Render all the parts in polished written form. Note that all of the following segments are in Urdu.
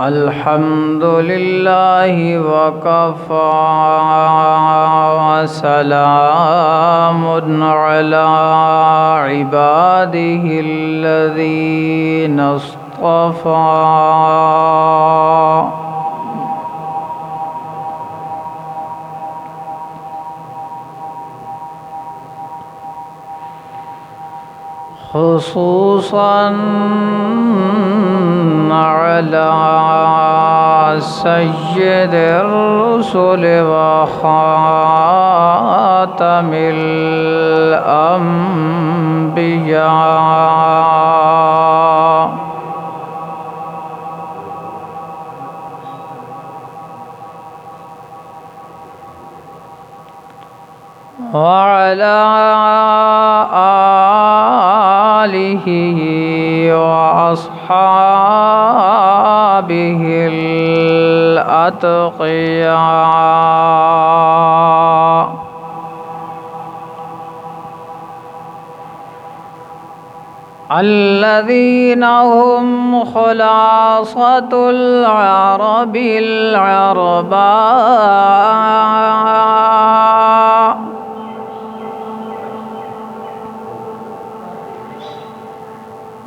الحمد لله وكفى وسلام على عباده الذين اصطفى خصوصا على سيد الرسل وخاتم الأنبياء وعلى آله وأصحابه الأتقياء الذين هم خلاصة العرب العرباء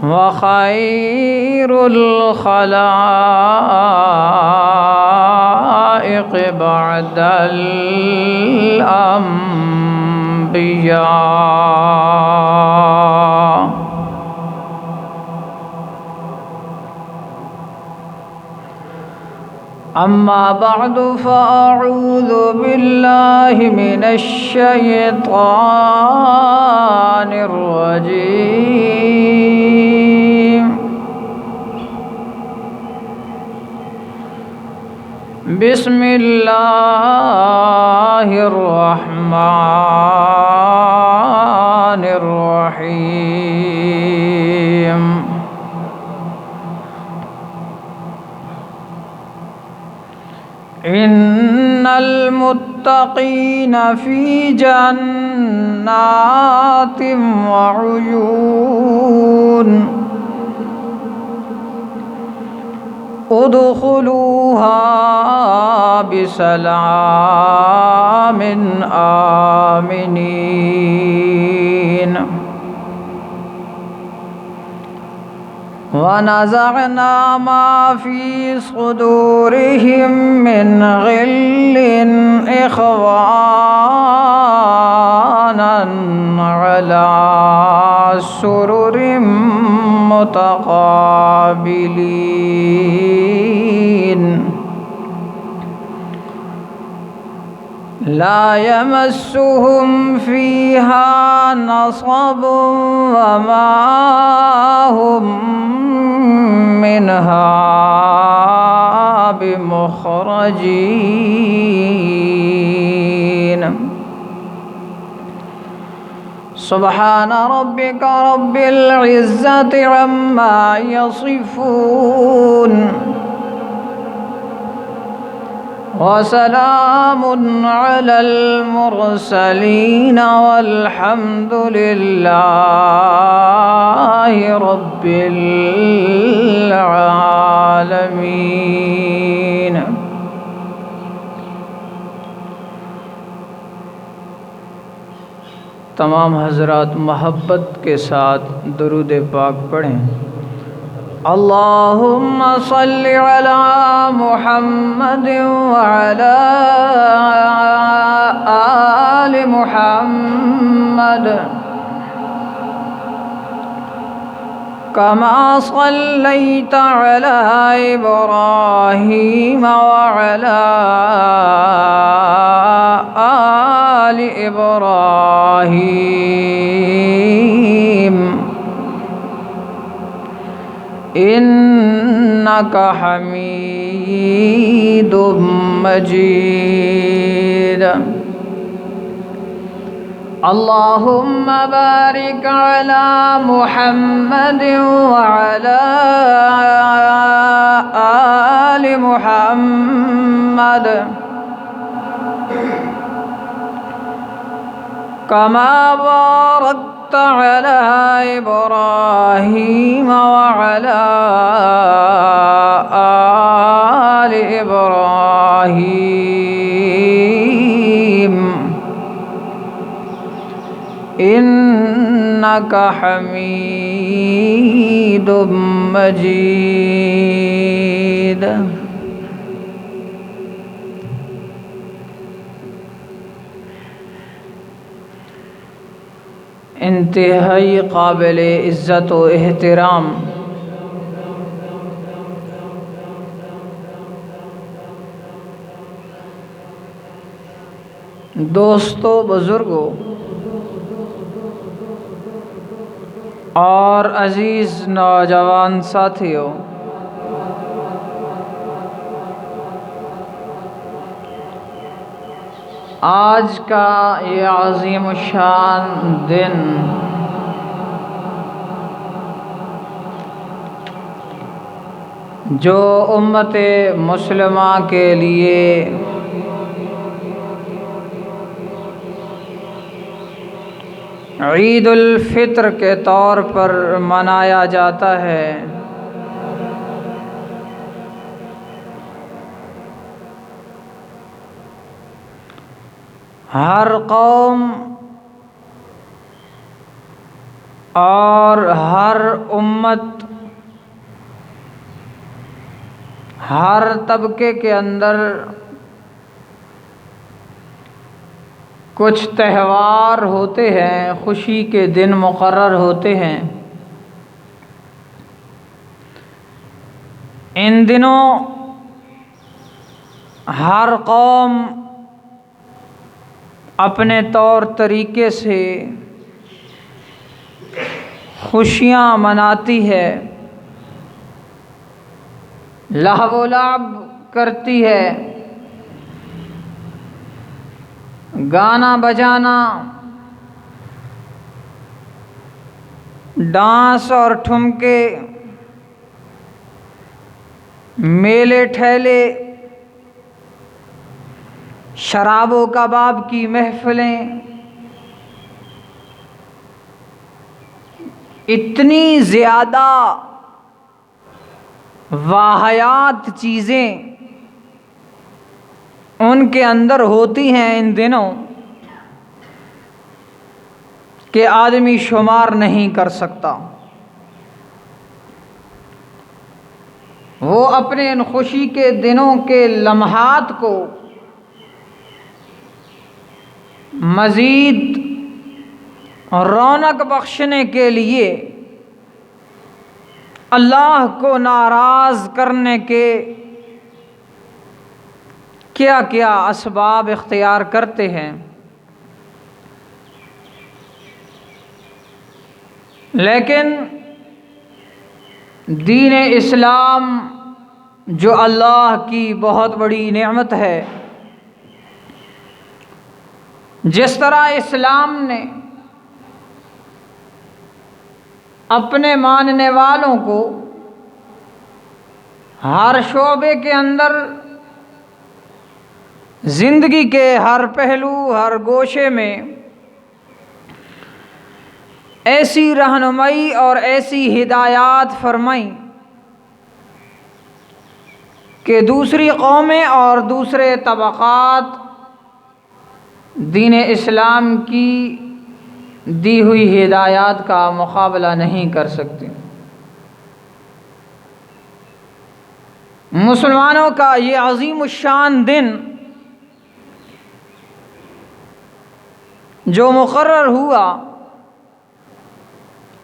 وخير الخلائق بعد الأنبياء أما بعد فأعوذ بالله من الشيطان الرجيم بسم الله الرحمن الرحيم إن المتقين في جنات وعيون ادخلوها بسلام آمنين ونزعنا ما في صدورهم من غل إخوانا على سرر متقابلين لا يمسهم فيها نصب وما هم منها بمخرجين سبحان ربك رب العزة عما يصفون وسلام على المرسلين والحمد لله رب العالمين تمام حضرات محبت کے ساتھ درود پاک پڑھیں۔ اللهم صل على محمد وعلى آل محمد كما صليت على إبراهيم وعلى آل إبراهيم إنك حميد مجيد اللهم بارك على محمد وعلى آل محمد كما باركت على إبراهيم وعلى آل إبراهيم إنك حميد مجيد۔ انتہائی قابل عزت و احترام دوستو، بزرگوں اور عزیز نوجوان ساتھیوں، آج کا یہ عظیم الشان دن جو امت مسلمہ کے لیے عید الفطر کے طور پر منایا جاتا ہے، ہر قوم اور ہر امت، ہر طبقے کے اندر کچھ تہوار ہوتے ہیں، خوشی کے دن مقرر ہوتے ہیں۔ ان دنوں ہر قوم اپنے طور طریقے سے خوشیاں مناتی ہے، لہو و لعب کرتی ہے، گانا بجانا، ڈانس اور ٹھمکے، میلے ٹھیلے، شراب و کباب کی محفلیں، اتنی زیادہ واہیات چیزیں ان کے اندر ہوتی ہیں ان دنوں کہ آدمی شمار نہیں کر سکتا۔ وہ اپنے ان خوشی کے دنوں کے لمحات کو مزید رونق بخشنے کے لیے اللہ کو ناراض کرنے کے کیا کیا اسباب اختیار کرتے ہیں، لیکن دین اسلام جو اللہ کی بہت بڑی نعمت ہے، جس طرح اسلام نے اپنے ماننے والوں کو ہر شعبے کے اندر زندگی کے ہر پہلو، ہر گوشے میں ایسی رہنمائی اور ایسی ہدایات فرمائیں کہ دوسری قومیں اور دوسرے طبقات دین اسلام کی دی ہوئی ہدایات کا مقابلہ نہیں کر سکتی۔ مسلمانوں کا یہ عظیم الشان دن جو مقرر ہوا،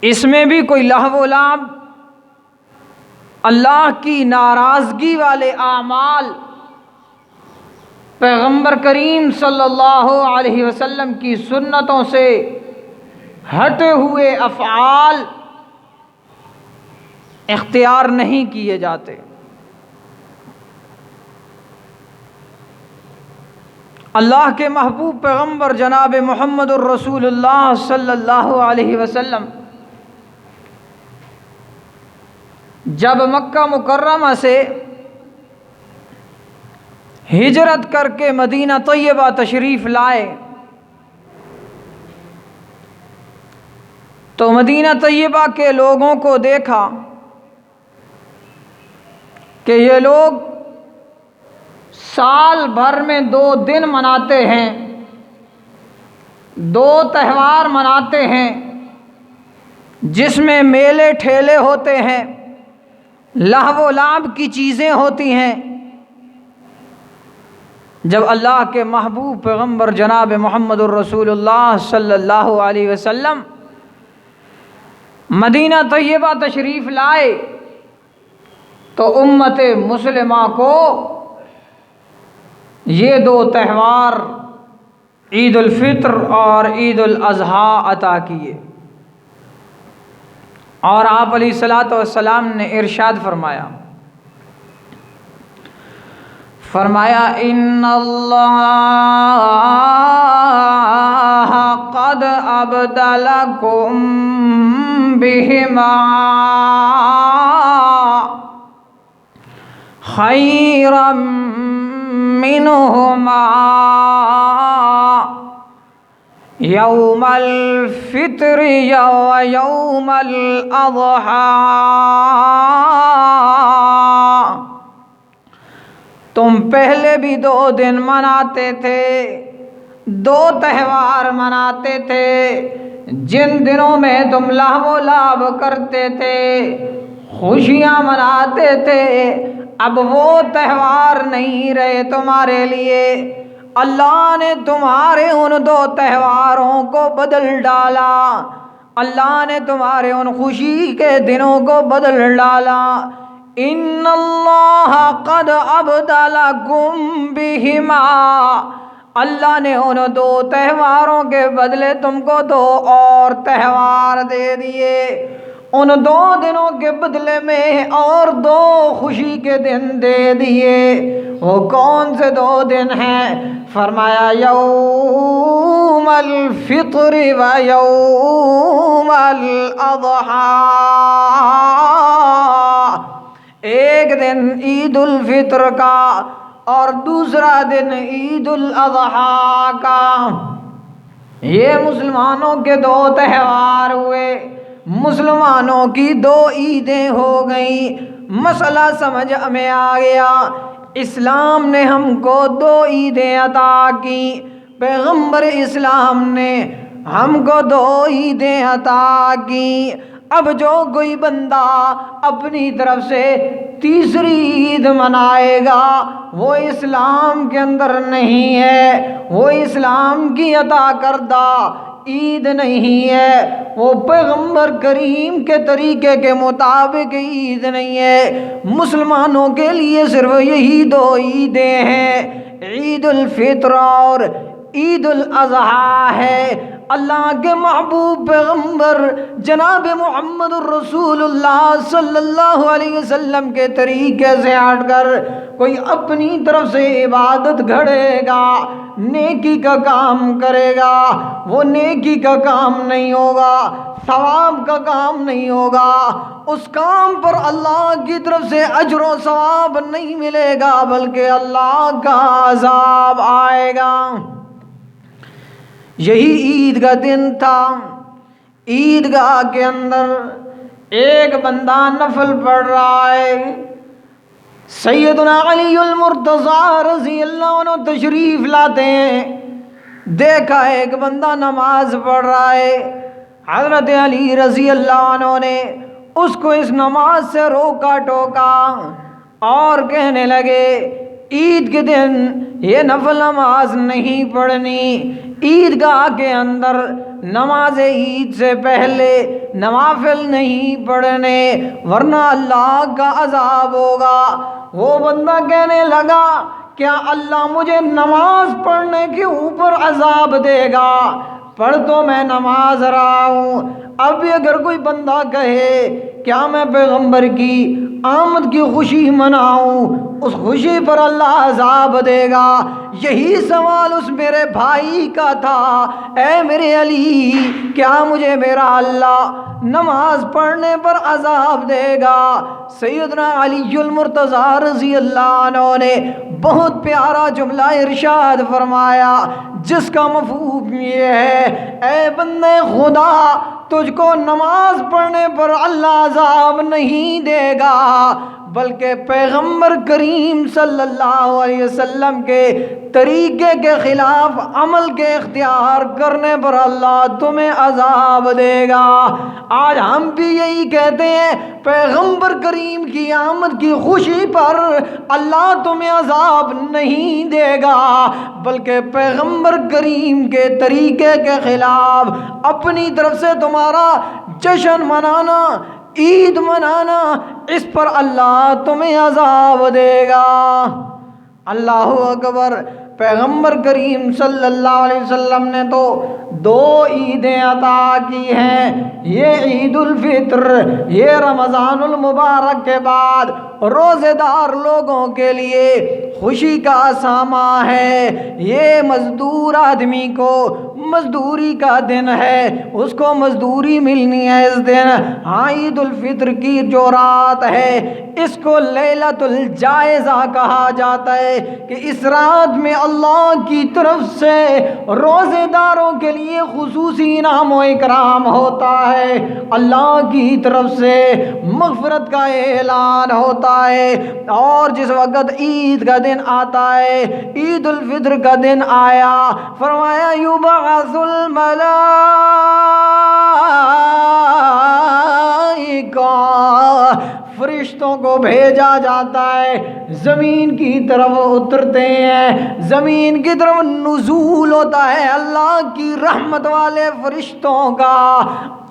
اس میں بھی کوئی لہو و لعب، اللہ کی ناراضگی والے اعمال، پیغمبر کریم صلی اللہ علیہ وسلم کی سنتوں سے ہٹے ہوئے افعال اختیار نہیں کیے جاتے۔ اللہ کے محبوب پیغمبر جناب محمد الرسول اللہ صلی اللہ علیہ وسلم جب مکہ مکرمہ سے ہجرت کر کے مدینہ طیبہ تشریف لائے تو مدینہ طیبہ کے لوگوں کو دیکھا کہ یہ لوگ سال بھر میں 2 دن مناتے ہیں، 2 تہوار مناتے ہیں جس میں میلے ٹھیلے ہوتے ہیں، لہو و لعب کی چیزیں ہوتی ہیں۔ جب اللہ کے محبوب پیغمبر جناب محمد الرسول اللہ صلی اللہ علیہ وسلم مدینہ طیبہ تشریف لائے تو امت مسلمہ کو یہ 2 تہوار عید الفطر اور عید الاضحیٰ عطا کیے، اور آپ علیہ الصلوۃ والسلام نے ارشاد فرمایا ان اللہ قد ابدلکم بہما خیرا منہما یوم الفطر و یوم الاضحیٰ۔ تم پہلے بھی 2 دن مناتے تھے، 2 تہوار مناتے تھے، جن دنوں میں تم لہو و لعب کرتے تھے، خوشیاں مناتے تھے، اب وہ تہوار نہیں رہے تمہارے لیے۔ اللہ نے تمہارے ان 2 تہواروں کو بدل ڈالا، اللہ نے تمہارے ان خوشی کے دنوں کو بدل ڈالا۔ ان اللہ قد ابدلکم بہما، اللہ نے ان 2 تہواروں کے بدلے تم کو 2 اور تہوار دے دیے، ان 2 دنوں کے بدلے میں اور 2 خوشی کے دن دے دیے۔ وہ کون سے 2 دن ہیں؟ فرمایا یوم الفطر و یوم الاضحیٰ، ایک دن عید الفطر کا اور دوسرا دن عید الاضحیٰ کا۔ یہ مسلمانوں کے 2 تہوار ہوئے، مسلمانوں کی 2 عیدیں ہو گئیں۔ مسئلہ سمجھ میں آ گیا، اسلام نے ہم کو 2 عیدیں عطا کی، پیغمبر اسلام نے ہم کو 2 عیدیں عطا کی۔ اب جو کوئی بندہ اپنی طرف سے تیسری عید منائے گا وہ اسلام کے اندر نہیں ہے، وہ اسلام کی عطا کردہ عید نہیں ہے، وہ پیغمبر کریم کے طریقے کے مطابق عید نہیں ہے۔ مسلمانوں کے لیے صرف یہی 2 عیدیں ہیں، عید الفطر اور عید الاضحیٰ ہے۔ اللہ کے محبوب پیغمبر جناب محمد الرسول اللہ صلی اللہ علیہ وسلم کے طریقے سے ہٹ کر کوئی اپنی طرف سے عبادت گھڑے گا، نیکی کا کام کرے گا، وہ نیکی کا کام نہیں ہوگا، ثواب کا کام نہیں ہوگا، اس کام پر اللہ کی طرف سے اجر و ثواب نہیں ملے گا بلکہ اللہ کا عذاب آئے گا۔ یہی عید کا دن تھا، عیدگاہ کے اندر ایک بندہ نفل پڑھ رہا ہے، سیدنا علی المرتضیٰ رضی اللہ عنہ تشریف لاتے ہیں، دیکھا ایک بندہ نماز پڑھ رہا ہے، حضرت علی رضی اللہ عنہ نے اس کو اس نماز سے روکا ٹوکا اور کہنے لگے عید کے دن یہ نفل نماز نہیں پڑھنی، عیدگاہ کے اندر نماز عید سے پہلے نوافل نہیں پڑھنے ورنہ اللہ کا عذاب ہوگا۔ وہ بندہ کہنے لگا کیا اللہ مجھے نماز پڑھنے کے اوپر عذاب دے گا؟ پڑھ تو میں نماز رہا ہوں، اب بھی اگر کوئی بندہ کہے کیا میں پیغمبر کی آمد کی خوشی مناؤں، اس خوشی پر اللہ عذاب دے گا۔ یہی سوال اس میرے بھائی کا تھا، اے میرے علی کیا مجھے میرا اللہ نماز پڑھنے پر عذاب دے گا؟ سیدنا علی المرتضیٰ رضی اللہ عنہ نے بہت پیارا جملہ ارشاد فرمایا جس کا مفہوم یہ ہے، اے بندے خدا تجھ کو نماز پڑھنے پر اللہ عذاب نہیں دے گا، بلکہ پیغمبر کریم صلی اللہ علیہ وسلم کے طریقے کے خلاف عمل کے اختیار کرنے پر اللہ تمہیں عذاب دے گا۔ آج ہم بھی یہی کہتے ہیں پیغمبر کریم کی آمد کی خوشی پر اللہ تمہیں عذاب نہیں دے گا، بلکہ پیغمبر کریم کے طریقے کے خلاف اپنی طرف سے تمہارا جشن منانا، عید منانا، اس پر اللہ تمہیں عذاب دے گا۔ اللہ اکبر۔ پیغمبر کریم صلی اللہ علیہ وسلم نے تو 2 عیدیں عطا کی ہیں، یہ عید الفطر، یہ رمضان المبارک کے بعد روزے دار لوگوں کے لیے خوشی کا سامہ ہے، یہ مزدور آدمی کو مزدوری کا دن ہے، اس کو مزدوری ملنی ہے اس دن۔ ہاں عید الفطر کی جو رات ہے اس کو لیلۃ الجائزہ کہا جاتا ہے کہ اس رات میں اللہ کی طرف سے روزے داروں کے لیے خصوصی انعام و اکرام ہوتا ہے، اللہ کی طرف سے مغفرت کا اعلان ہوتا ہے۔ اور جس وقت عید کا دن آتا ہے، عید الفطر کا دن آیا، فرمایا یبعث الملائکہ، فرشتوں کو بھیجا جاتا ہے، زمین کی طرف اترتے ہیں، زمین کی طرف نزول ہوتا ہے اللہ کی رحمت والے فرشتوں کا۔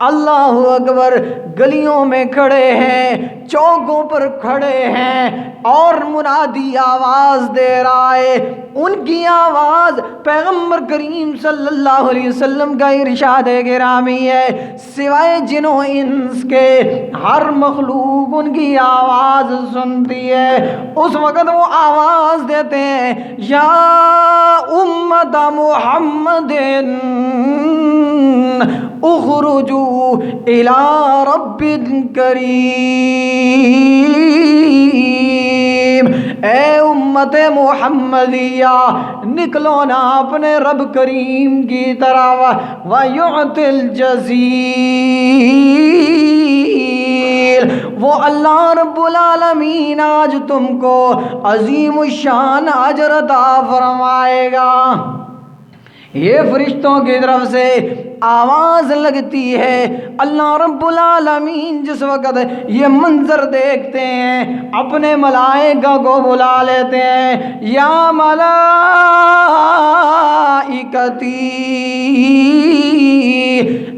اللہ اکبر۔ گلیوں میں کھڑے ہیں، چوکوں پر کھڑے ہیں اور منادی آواز دے رہا ہے، ان کی آواز پیغمبر کریم صلی اللہ علیہ وسلم کا ارشاد گرامی ہے، سوائے جن و انس کے ہر مخلوق ان کی آواز سنتی ہے۔ اس وقت وہ آواز دیتے ہیں، یا امت محمد اخرجوا الی رب کریم، اے امت محمدیہ نکلو نا اپنے رب کریم کی طرف، وَيُعْتِ الْجَزِيلَ، وہ اللہ رب العالمین آج تم کو عظیم الشان اجر عطا فرمائے گا۔ یہ فرشتوں کی طرف سے آواز لگتی ہے۔ اللہ رب العالمین جس وقت یہ منظر دیکھتے ہیں اپنے ملائکہ کو بلا لیتے ہیں، یا ملائکتی،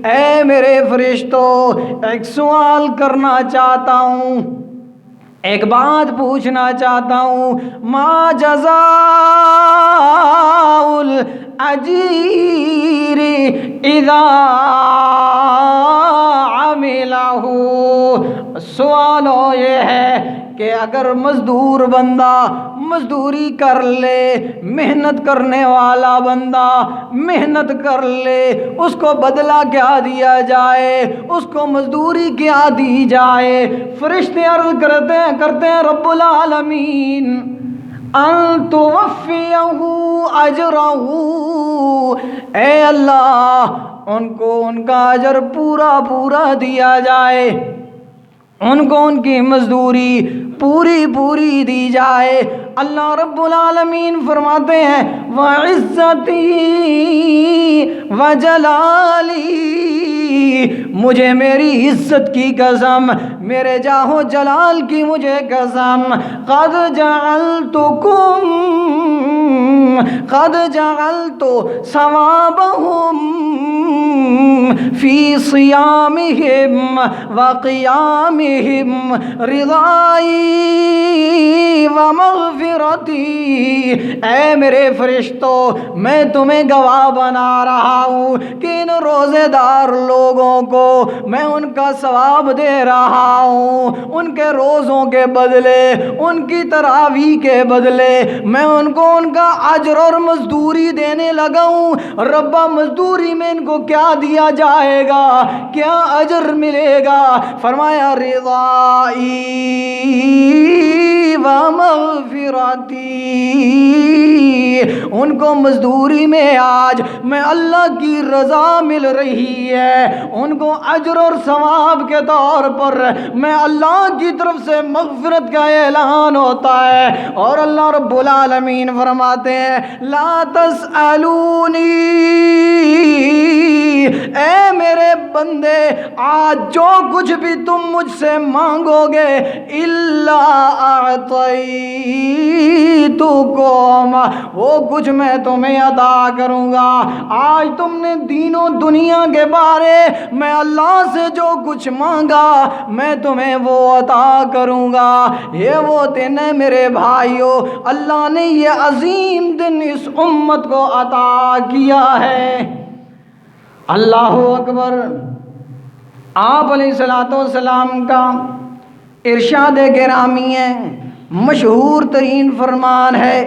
اے میرے فرشتوں ایک سوال کرنا چاہتا ہوں، ایک بات پوچھنا چاہتا ہوں، ما جزاء الاجیر اذا عملہ، سوال یہ ہے کہ اگر مزدور بندہ مزدوری کر لے، محنت کرنے والا بندہ محنت کر لے، اس کو بدلہ کیا دیا جائے، اس کو مزدوری کیا دی جائے؟ فرشتے عرض کرتے ہیں رب العالمین ان توفیہ اجرہ، اے اللہ ان کو ان کا اجر پورا پورا دیا جائے، ان کو ان کی مزدوری پوری پوری دی جائے۔ اللہ رب العالمین فرماتے ہیں وَعِزَّتِي وَجَلَالِي، مجھے میری عزت کی قسم، میرے جاہ و جلال کی مجھے قسم، قَدْ جَعَلْتُ ثَوَابَهُمْ فی صیامہم وقیامہم رضائی ومغفرتی۔ اے میرے فرشتوں، میں تمہیں گواہ بنا رہا ہوں کہ ان روزے دار لوگوں کو میں ان کا ثواب دے رہا ہوں، ان کے روزوں کے بدلے، ان کی تراویح کے بدلے میں ان کو ان کا اجر اور مزدوری دینے لگا ہوں۔ ربا مزدوری میں ان کو کیا دیا جائے گا، کیا اجر ملے گا؟ فرمایا رضائی و مغفرتی، ان کو مزدوری میں آج میں اللہ کی رضا مل رہی ہے، ان کو اجر اور ثواب کے طور پر میں اللہ کی طرف سے مغفرت کا اعلان ہوتا ہے۔ اور اللہ رب العالمین فرماتے ہیں لا تسألونی، اے میرے بندے آج جو کچھ بھی تم مجھ سے مانگو گے الا اعطیتکم، وہ کچھ میں تمہیں عطا کروں گا۔ آج تم نے دین و دنیا کے بارے میں اللہ سے جو کچھ مانگا میں تمہیں وہ عطا کروں گا۔ یہ وہ دن ہے میرے بھائیوں، اللہ نے یہ عظیم دن اس امت کو عطا کیا ہے۔ اللہ اکبر۔ آپ علیہ الصلوۃ والسلام کا ارشاد گرامی ہے، مشہور ترین فرمان ہے،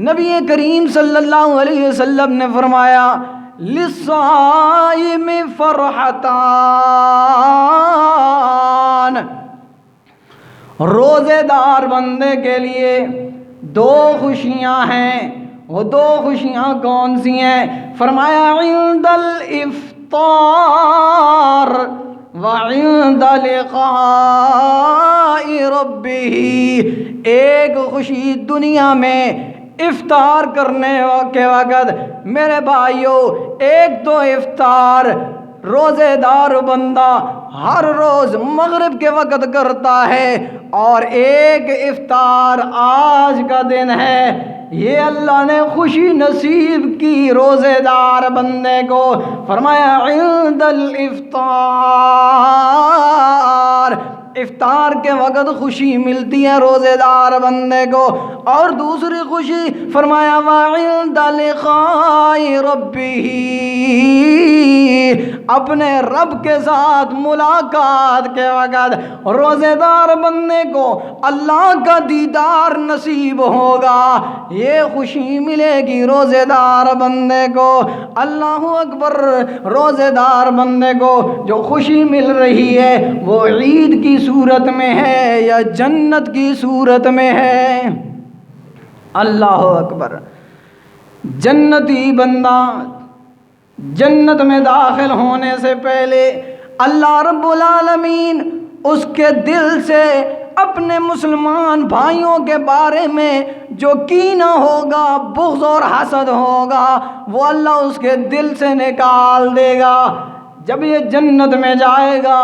نبی کریم صلی اللہ علیہ وسلم نے فرمایا للصائم فرحتان، روزے دار بندے کے لیے دو خوشیاں ہیں۔ وہ دو خوشیاں کون سی ہیں؟ فرمایا عند الافطار وعند لقاء ربہ، ایک خوشی دنیا میں افطار کرنے کے وقت میرے بھائیوں، ایک تو افطار روزے دار بندہ ہر روز مغرب کے وقت کرتا ہے، اور ایک افطار آج کا دن ہے، یہ اللہ نے خوشی نصیب کی روزے دار بندے کو۔ فرمایا عند الافطار، افطار کے وقت خوشی ملتی ہے روزے دار بندے کو۔ اور دوسری خوشی فرمایا وعند لقاء ربہ، اپنے رب کے ساتھ ملاقات کے وقت روزے دار بندے کو اللہ کا دیدار نصیب ہوگا، یہ خوشی ملے گی روزے دار بندے کو۔ اللہ اکبر۔ روزے دار بندے کو جو خوشی مل رہی ہے وہ عید کی صورت میں ہے یا جنت کی صورت میں ہے؟ اللہ اکبر۔ جنتی بندہ جنت میں داخل ہونے سے پہلے اللہ رب العالمین اس کے دل سے اپنے مسلمان بھائیوں کے بارے میں جو کینہ ہوگا، بغض اور حسد ہوگا، وہ اللہ اس کے دل سے نکال دے گا۔ جب یہ جنت میں جائے گا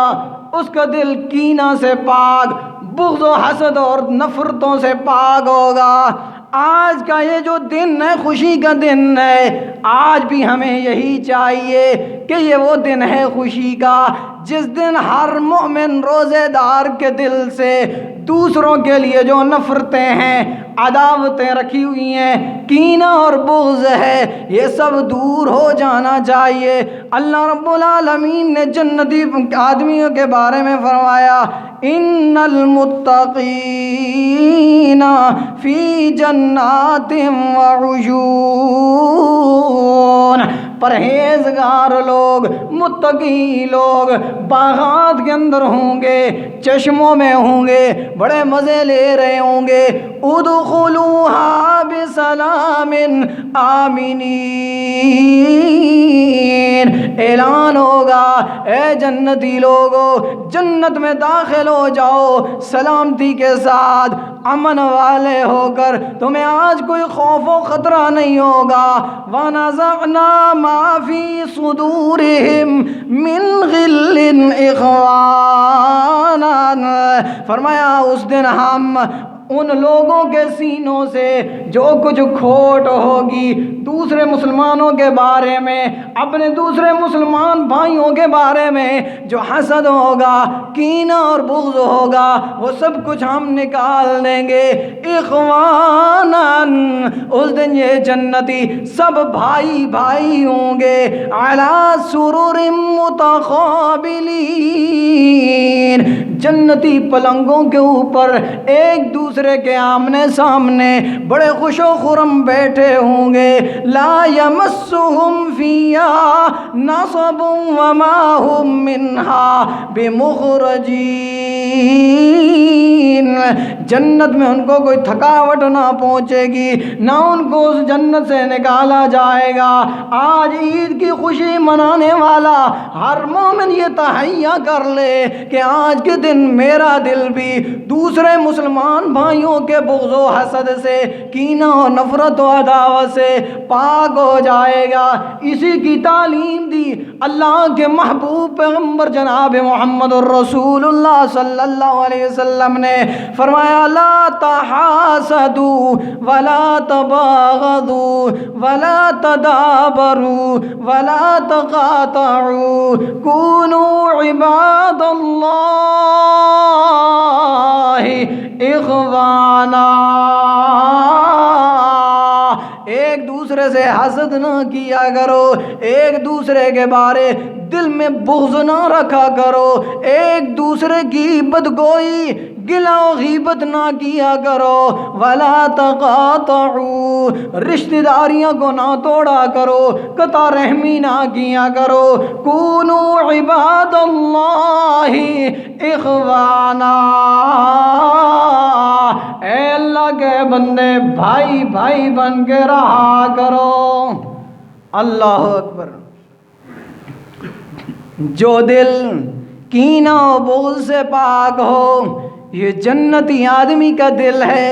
اس کا دل کینہ سے پاک، بغض و حسد اور نفرتوں سے پاک ہوگا۔ آج کا یہ جو دن ہے خوشی کا دن ہے، آج بھی ہمیں یہی چاہیے کہ یہ وہ دن ہے خوشی کا جس دن ہر مومن روزے دار کے دل سے دوسروں کے لیے جو نفرتیں ہیں، عداوتیں رکھی ہوئی ہیں، کینہ اور بغض ہے، یہ سب دور ہو جانا چاہیے۔ اللہ رب العالمین نے جنتی آدمیوں کے بارے میں فرمایا ان المتقین فی جنات وعیون، پرہیزگار لوگ، متقی لوگ باغات کے اندر ہوں گے، چشموں میں ہوں گے، بڑے مزے لے رہے ہوں گے۔ ادخلوها بسلام آمنین، اعلان ہوگا اے جنتی لوگو جنت میں داخل ہو جاؤ سلامتی کے ساتھ، امن والے ہو کر، تمہیں آج کوئی خوف و خطرہ نہیں ہوگا۔ وَنَزَعْنَا مَا فِي صُدُورِهِمْ مِنْ غِلٍّ إِخْوَانًا، فرمایا اس دن ہم ان لوگوں کے سینوں سے جو کچھ کھوٹ ہوگی دوسرے مسلمانوں کے بارے میں، اپنے دوسرے مسلمان بھائیوں کے بارے میں جو حسد ہوگا، کینہ اور بغض ہوگا، وہ سب کچھ ہم نکال دیں گے۔ اخوانا، اس دن یہ جنتی سب بھائی بھائی ہوں گے، علی سرر متقابلین، جنتی پلنگوں کے اوپر ایک دوسرے کے آمنے سامنے بڑے خوش و خرم بیٹھے ہوں گے۔ لا یمسہم فیہا نصب وما ہم منہا بمخرجین، جنت میں ان کو کوئی تھکاوٹ نہ پہنچے گی، نہ ان کو اس جنت سے نکالا جائے گا۔ آج عید کی خوشی منانے والا ہر مومن یہ تہیہ کر لے کہ آج کے دن میرا دل بھی دوسرے مسلمان بھائیوں کے بغض و حسد سے، کینہ و نفرت و عداوت سے پاک ہو جائے گا۔ اسی کی تعلیم دی اللہ کے محبوب پیغمبر جناب محمد الرسول اللہ صلی اللہ علیہ وسلم نے فرمایا، لا تحاسدوا ولا تباغضوا ولا تدابروا ولا تقاطعوا كونوا عباد اللہ اخوانا، ایک دوسرے سے حسد نہ کیا کرو، ایک دوسرے کے بارے دل میں بغض نہ رکھا کرو، ایک دوسرے کی بدگوئی گلہ و غیبت نہ کیا کرو، ولا تقاطعوا، رشتہ داریاں کو نہ توڑا کرو، قطع رحمی نہ کیا کرو، کونوا عباد اللہ اخوانا، اے اللہ کے بندے بھائی بھائی بن کے رہا کرو۔ اللہ اکبر۔ جو دل کینہ و بغض سے پاک ہو، یہ جنتی آدمی کا دل ہے۔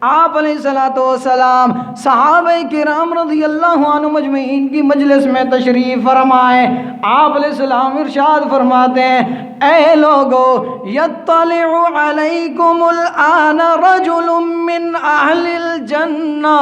آپ علیہ السلام صحابہ کرام رضی اللہ عنہ مجمعین کی مجلس میں تشریف فرمائے، آپ علیہ السلام ارشاد فرماتے ہیں، اے لوگو، یطلع علیکم الآن رجل من اہل الجنہ،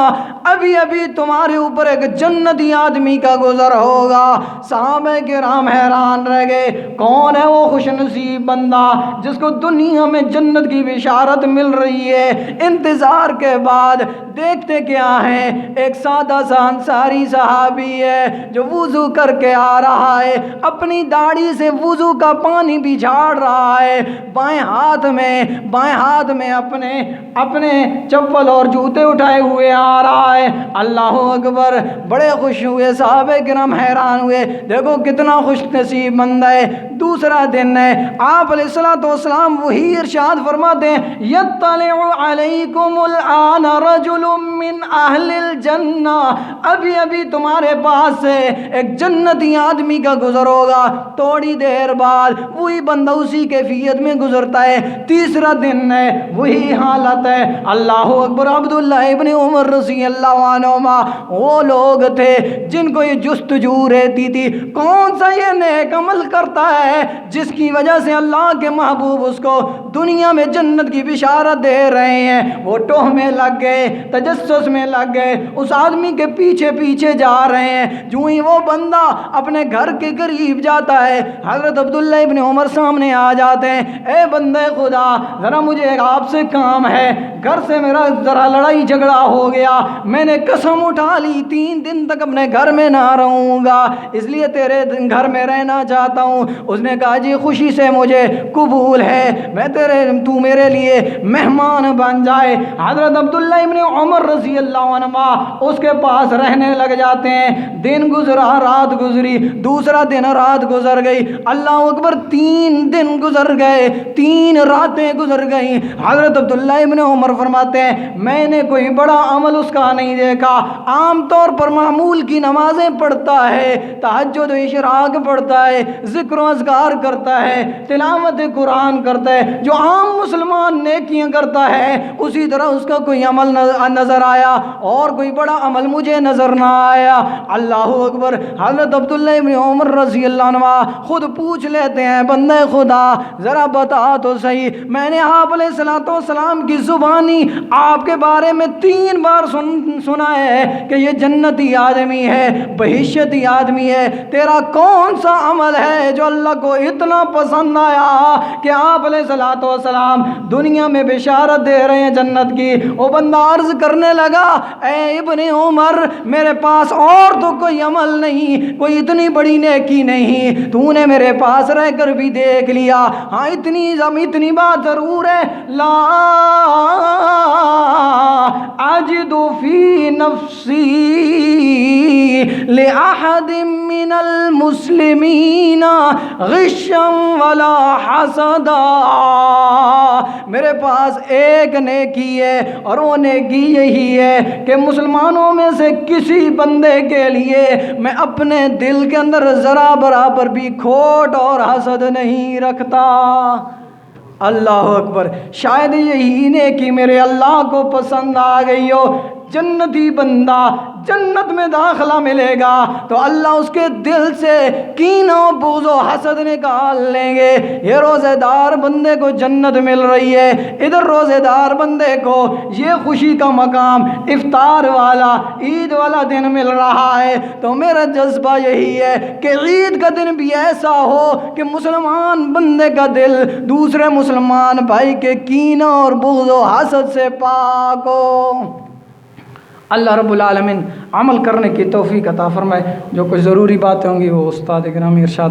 ابھی ابھی تمہارے اوپر ایک جنتی آدمی کا گزر ہوگا۔ صحابہ کرام حیران رہ گئے، کون ہے وہ خوش نصیب بندہ جس کو دنیا میں جنت کی بشارت مل رہی ہے؟ انتظار کے بعد دیکھتے کیا ہیں، ایک سادہ سا انصاری صحابی ہے جو وضو کر کے آ رہا ہے، اپنی داڑھی سے وضو کا پانی بھی جھاڑ رہا ہے، بائیں ہاتھ میں اپنے چپل اور جوتے اٹھائے ہوئے آ رہا ہے۔ اللہ اکبر، بڑے خوش ہوئے، صحابہ کرام حیران ہوئے، دیکھو کتنا خوش نصیب بندہ ہے۔ دوسرا دن ہے، آپ علیہ السلام وہی ارشاد فرماتے ہیں، یطلع علیکم الآن رجل من اہل الجنہ، ابھی ابھی تمہارے پاس سے ایک جنتی آدمی کا گزر ہوگا۔ تھوڑی دیر بعد وہی بندہ اسی کیفیت میں گزرتا ہے۔ تیسرا دن ہے، وہی حالت ہے۔ اللہ اکبر۔ عبداللہ ابن عمر رضی اللہ عنہما وہ لوگ تھے جن کو یہ جستجو رہتی تھی، کون سا یہ نیک عمل کرتا ہے جس کی وجہ سے اللہ کے محبوب اس کو دنیا میں جنت کی بشارت دے رہے ہیں۔ وہ ٹوہ میں لگ گئے، تجسس میں لگ گئے، اس آدمی کے پیچھے پیچھے جا رہے ہیں۔ جو ہی وہ بندہ اپنے گھر کے قریب جاتا ہے، حضرت عبداللہ ابن عمر سامنے آ جاتے ہیں، اے بندے خدا، ذرا مجھے آپ سے کام ہے، گھر سے میرا ذرا لڑائی جھگڑا ہو گیا، میں نے قسم اٹھا لی 3 دن تک اپنے گھر میں نہ رہوں گا، اس لیے تیرے گھر میں رہنا چاہتا ہوں۔ اس نے کہا جی خوشی سے مجھے قبول ہے، تو میرے لیے مہمان بن جائے۔ حضرت عبداللہ ابن عمر رضی اللہ عنہ اس کے پاس رہنے لگ جاتے ہیں۔ دن گزرا، رات گزری، دوسرا دن رات گزر گئی، اللہ اکبر، 3 دن گزر گئے، 3 راتیں گزر گئیں۔ حضرت عبداللہ ابن عمر فرماتے ہیں، میں نے کوئی بڑا عمل اس کا نہیں دیکھا، عام طور پر معمول کی نمازیں پڑھتا ہے، تہجد و اشراق پڑھتا ہے، ذکر و اذکار اذکار کرتا ہے، تلاوت قرآن کرتا ہے، جو عام مسلمان نیکیاں کرتا ہے، اسی طرح اس کا کوئی عمل نظر آیا اور کوئی بڑا عمل مجھے نظر نہ آیا۔ اللہ اکبر۔ حضرت عبداللہ ابن عمر رضی اللہ عنہ خود پوچھ لیتے ہیں، بندے خدا ذرا بتا تو صحیح، میں نے آپ علیہ الصلوۃ والسلام کی زبانی آپ کے بارے میں 3 بار سنا ہے کہ یہ جنتی آدمی ہے، بہشتی آدمی ہے، تیرا کون سا عمل ہے جو اللہ کو اتنا پسند آیا کہ آپ علیہ الصلوۃ والسلام دنیا میں بشارت دے رہے ہیں جنت کی؟ وہ بندہ عرض کرنے لگا، اے ابن عمر، میرے پاس اور تو کوئی عمل نہیں، کوئی اتنی بڑی نیکی نہیں، تو نے میرے پاس رہ کر بھی دیکھ لیا، ہاں اتنی بات ضرور ہے، لا اجد فی نفسی لأحد من المسلمین غشا ولا حسدا۔ میرے پاس ایک نیکی ہے اور وہ نیکی یہی ہے کہ مسلمانوں میں سے کسی بندے کے لیے میں اپنے دل کے اندر ذرا برابر بھی کھوٹ اور حسد نہیں رکھتا۔ اللہ اکبر۔ شاید یہی نیکی میرے اللہ کو پسند آ گئی ہو۔ جنتی بندہ جنت میں داخلہ ملے گا تو اللہ اس کے دل سے کینہ و بغض و حسد نکال لیں گے۔ یہ روزے دار بندے کو جنت مل رہی ہے، ادھر روزے دار بندے کو یہ خوشی کا مقام افطار والا عید والا دن مل رہا ہے۔ تو میرا جذبہ یہی ہے کہ عید کا دن بھی ایسا ہو کہ مسلمان بندے کا دل دوسرے مسلمان بھائی کے کینہ اور بغض و حسد سے پاک ہو۔ اللہ رب العالمین عمل کرنے کی توفیق عطا فرمائے۔ جو کچھ ضروری باتیں ہوں گی وہ استاد گرامی ارشاد